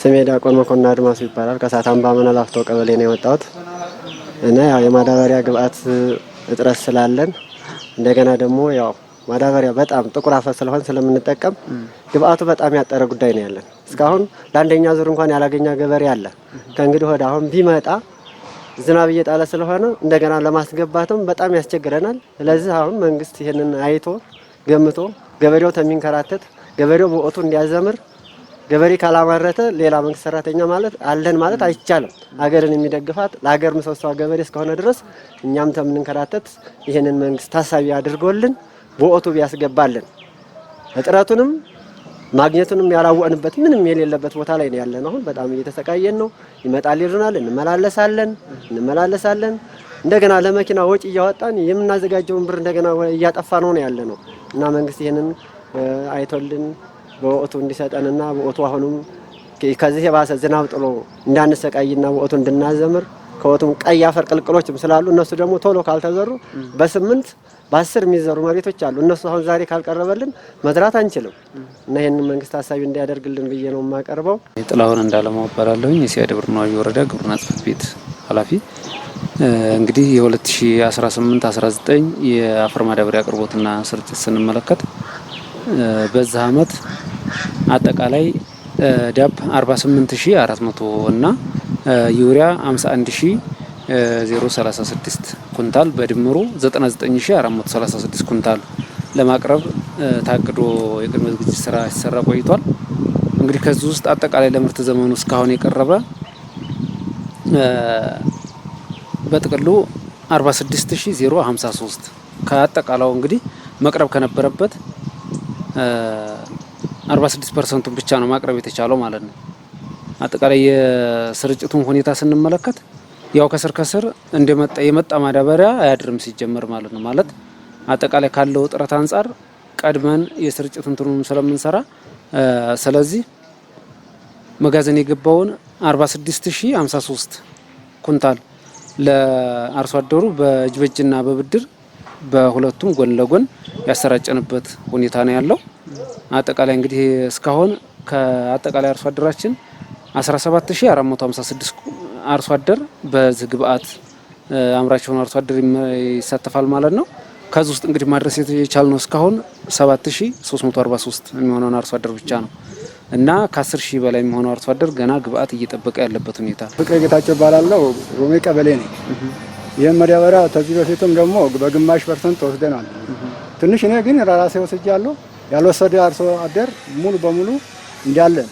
ስሜ ዲያቆን መኮንን አድማሱ ይባላል። ከሳታምባ መነላፍቶ ቀበሌ ነው የወጣሁት እና ያው የማዳበሪያ ግብአት እጥረት ስላለን እንደገና ደግሞ ያው ማዳበሪያ በጣም ጥቁር አፈር ስለሆነ ስለምንጠቀም ግብአቱ በጣም ያጠረ ጉዳይ ነው ያለን። እስካሁን ለአንደኛ ዙር እንኳን ያላገኛ ገበሬ አለ። ከእንግዲህ ወደ አሁን ቢመጣ ዝናብ እየጣለ ስለሆነ እንደገና ለማስገባትም በጣም ያስቸግረናል። ስለዚህ አሁን መንግስት ይሄንን አይቶ ገምቶ ገበሬው ተሚንከራተት ገበሬው በወቅቱ እንዲያዘምር ገበሬ ካላማረተ ሌላ መንግስት ሰራተኛ ማለት አለን ማለት አይቻልም። ሀገርን የሚደግፋት ለሀገር ምሰሶ ገበሬ እስከሆነ ድረስ እኛም ተምንከራተት ይሄንን መንግስት ታሳቢ አድርጎልን በወቅቱ ቢያስገባልን እጥረቱንም ማግኘቱንም ያላወቅንበት ምንም የሌለበት ቦታ ላይ ነው ያለነው። አሁን በጣም እየተሰቃየን ነው። ይመጣል ይሉናል፣ እንመላለሳለን። እንደገና ለመኪና ወጪ እያወጣን የምናዘጋጀውን ብር እንደገና እያጠፋ ነው ያለነው እና መንግስት ይሄንን አይቶልን በወቅቱ እንዲሰጠንና በወቅቱ አሁንም ከዚህ የባሰ ዝናብ ጥሎ እንዳንሰቃይና በወቅቱ እንድናዘምር ከወቅቱም ቀይ አፈር ቅልቅሎችም ስላሉ እነሱ ደግሞ ቶሎ ካልተዘሩ በ8 በ10 የሚዘሩ መሬቶች አሉ። እነሱ አሁን ዛሬ ካልቀረበልን መዝራት አንችልም እና ይሄንን መንግስት ሀሳቢ እንዲያደርግልን ብዬ ነው የማቀርበው። ጥላሁን እንዳለማው እባላለሁ። የሲያደብር ነው ወረዳ ግብርና ጽሕፈት ቤት ኃላፊ። እንግዲህ የ2018-19 የአፈር ማዳበሪያ አቅርቦትና ስርጭት ስንመለከት በዛ አመት አጠቃላይ ዳፕ 48400 እና ዩሪያ 51036 ኩንታል በድምሩ 99436 ኩንታል ለማቅረብ ታቅዶ የቅድመ ዝግጅት ስራ ሲሰራ ቆይቷል። እንግዲህ ከዚህ ውስጥ አጠቃላይ ለምርት ዘመኑ እስካሁን የቀረበ በጥቅሉ 46053 ከአጠቃላው እንግዲህ መቅረብ ከነበረበት 46% ብቻ ነው ማቅረብ የተቻለው ማለት ነው። አጠቃላይ የስርጭቱን ሁኔታ ስንመለከት ያው ከስር እንደመጣ የመጣ ማዳበሪያ አያድርም ሲጀመር ማለት ነው። ማለት አጠቃላይ ካለው ጥረት አንፃር ቀድመን የስርጭት እንትኑን ስለምንሰራ ስለዚህ መጋዘን የገባውን 46053 ኩንታል ለአርሶ አደሩ በእጅበጅና በብድር በሁለቱም ጎን ለጎን ያሰራጨንበት ሁኔታ ነው ያለው። አጠቃላይ እንግዲህ እስካሁን ከአጠቃላይ አርሶ አደራችን 17456 አርሶ አደር በዚህ ግብአት አምራች ሆኖ አርሶ አደር ይሳተፋል ማለት ነው። ከዚህ ውስጥ እንግዲህ ማድረስ የቻልነው እስካሁን 7343 የሚሆነው አርሶ አደር ብቻ ነው እና ከ10000 በላይ የሚሆነው አርሶ አደር ገና ግብአት እየጠበቀ ያለበት ሁኔታ። ፍቅሬ ጌታቸው እባላለሁ። ሮሜ ቀበሌ ነኝ። ይሄን ማዳበሪያ ከዚህ በፊትም ደግሞ በግማሽ % ወስደናል። ትንሽ እኔ ግን ራሴ ወስጃለሁ። ያልወሰደ አርሶ አደር ሙሉ በሙሉ እንዲያለን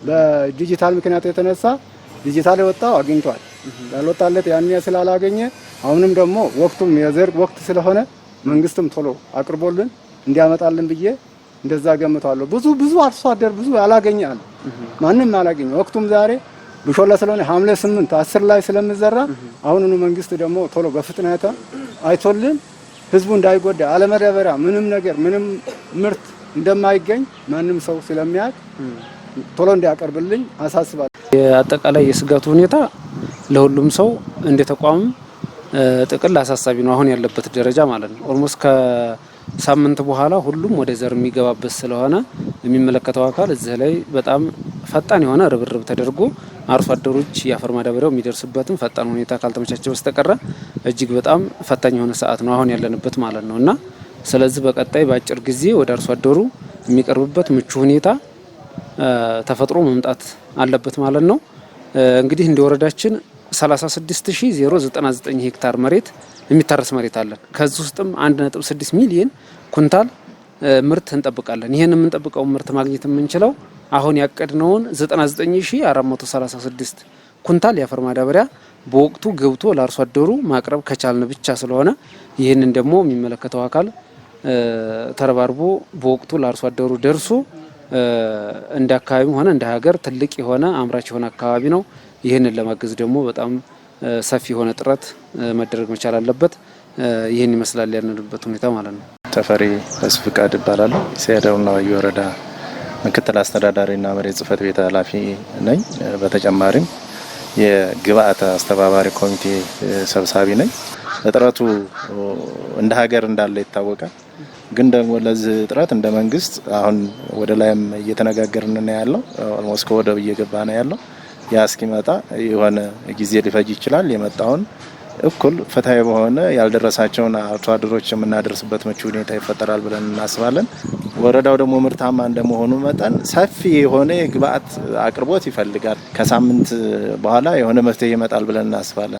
በዲጂታል ምክንያት የተነሳ ዲጂታል የወጣው አግኝቷል። ያልወጣለት ያን ስላላገኘ አሁንም ደግሞ ወቅቱም የዘር ወቅት ስለሆነ መንግስትም ቶሎ አቅርቦልን እንዲያመጣልን ብዬ እንደዛ ገምታለሁ። ብዙ አርሶ አደር ብዙ ያላገኛል፣ ማንም ያላገኘ ወቅቱም ዛሬ ብሾላ ስለሆነ ሐምሌ 8 10 ላይ ስለምዘራ አሁንኑ መንግስት ደግሞ ቶሎ በፍጥነት አይቶልን ህዝቡ እንዳይጎዳ አለመዳበሪያ ምንም ነገር ምንም ምርት እንደማይገኝ ማንም ሰው ስለሚያውቅ ቶሎ እንዲያቀርብልኝ አሳስባለሁ። የአጠቃላይ የስጋቱ ሁኔታ ለሁሉም ሰው እንደ ተቋም ጥቅል አሳሳቢ ነው አሁን ያለበት ደረጃ ማለት ነው። ኦልሞስት ከሳምንት በኋላ ሁሉም ወደ ዘር የሚገባበት ስለሆነ የሚመለከተው አካል እዚህ ላይ በጣም ፈጣን የሆነ ርብርብ ተደርጎ አርሶ አደሮች የአፈር ማዳበሪያው የሚደርስበትን ፈጣን ሁኔታ ካልተመቻቸ በስተቀር እጅግ በጣም ፈታኝ የሆነ ሰዓት ነው አሁን ያለንበት ማለት ነው እና ስለዚህ በቀጣይ በአጭር ጊዜ ወደ አርሶ አደሩ የሚቀርብበት ምቹ ሁኔታ ተፈጥሮ መምጣት አለበት ማለት ነው። እንግዲህ እንደ ወረዳችን 36099 ሄክታር መሬት የሚታረስ መሬት አለን። ከዚህ ውስጥም 1.6 ሚሊዮን ኩንታል ምርት እንጠብቃለን። ይሄን የምንጠብቀው ምርት ማግኘት የምንችለው አሁን ያቀድነውን 99436 ኩንታል የአፈር ማዳበሪያ በወቅቱ ገብቶ ለአርሶ አደሩ ማቅረብ ከቻልን ብቻ ስለሆነ ይህንን ደግሞ የሚመለከተው አካል ተረባርቦ በወቅቱ ለአርሶ አደሩ ደርሶ እንደ አካባቢ ሆነ እንደ ሀገር ትልቅ የሆነ አምራች የሆነ አካባቢ ነው። ይህንን ለማገዝ ደግሞ በጣም ሰፊ የሆነ ጥረት መደረግ መቻል አለበት። ይህን ይመስላል ያለንበት ሁኔታ ማለት ነው። ተፈሪ ፍቃድ እባላለሁ። ሲያደውና ወረዳ ምክትል አስተዳዳሪና መሬት ጽሕፈት ቤት ኃላፊ ነኝ። በተጨማሪም የግብአት አስተባባሪ ኮሚቴ ሰብሳቢ ነኝ። እጥረቱ እንደ ሀገር እንዳለ ይታወቃል። ግን ደግሞ ለዚህ እጥረት እንደ መንግስት አሁን ወደ ላይም እየተነጋገርን ነው ያለው። ኦልሞስት ከወደብ እየገባ ነው ያለው። ያ እስኪመጣ የሆነ ጊዜ ሊፈጅ ይችላል። የመጣውን እኩል ፍትሃዊ በሆነ ያልደረሳቸውን አርሶ አደሮች የምናደርስበት ምቹ ሁኔታ ይፈጠራል ብለን እናስባለን። ወረዳው ደግሞ ምርታማ እንደመሆኑ መጠን ሰፊ የሆነ የግብአት አቅርቦት ይፈልጋል። ከሳምንት በኋላ የሆነ መፍትሄ ይመጣል ብለን እናስባለን።